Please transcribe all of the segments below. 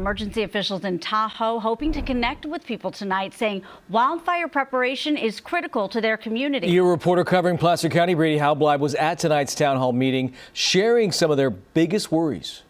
emergency officials in Tahoe hoping to connect with people tonight, saying wildfire preparation is critical to their community. Your reporter covering Placer County, Brady Halbleib, was at tonight's town hall meeting, sharing some of their biggest worries.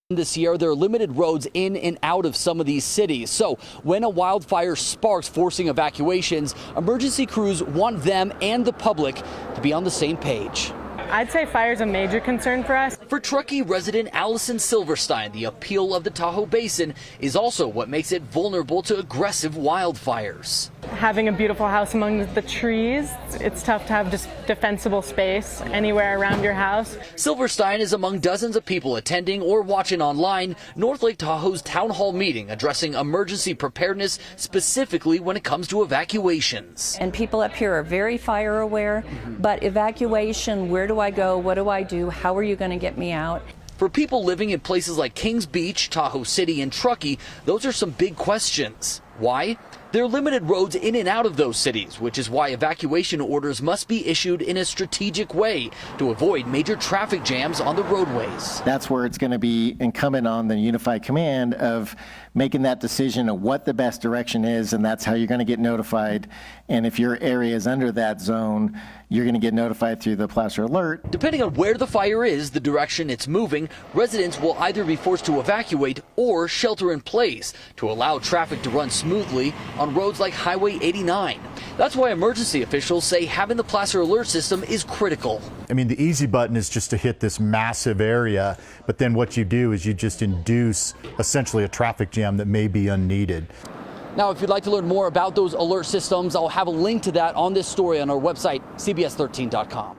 This year, there are limited roads in and out of some of these cities. So when a wildfire sparks, forcing evacuations, emergency crews want them and the public to be on the same page. I'd say fire is a major concern for us. For Truckee resident Allison Silverstein, the appeal of the Tahoe Basin is also what makes it vulnerable to aggressive wildfires. Having a beautiful house among the trees, it's tough to have just defensible space anywhere around your house. Silverstein is among dozens of people attending or watching online North Lake Tahoe's town hall meeting addressing emergency preparedness, specifically when it comes to evacuations. And people up here are very fire aware, but evacuation, where do I go? What do I do? How are you going to get me out? For people living in places like Kings Beach, Tahoe City, and Truckee, those are some big questions. Why? There are limited roads in and out of those cities, which is why evacuation orders must be issued in a strategic way to avoid major traffic jams on the roadways. That's where it's going to be incumbent on the unified command of making that decision of what the best direction is, and that's how you're going to get notified. And if your area is under that zone, you're going to get notified through the Placer alert. Depending on where the fire is, the direction it's moving, residents will either be forced to evacuate or shelter in place to allow traffic to run smoothly on roads like Highway 89. That's why emergency officials say having the Placer alert system is critical. I mean, the easy button is just to hit this massive area, but then what you do is you just induce essentially a traffic jam that may be unneeded. Now, if you'd like to learn more about those alert systems, I'll have a link to that on this story on our website, cbs13.com.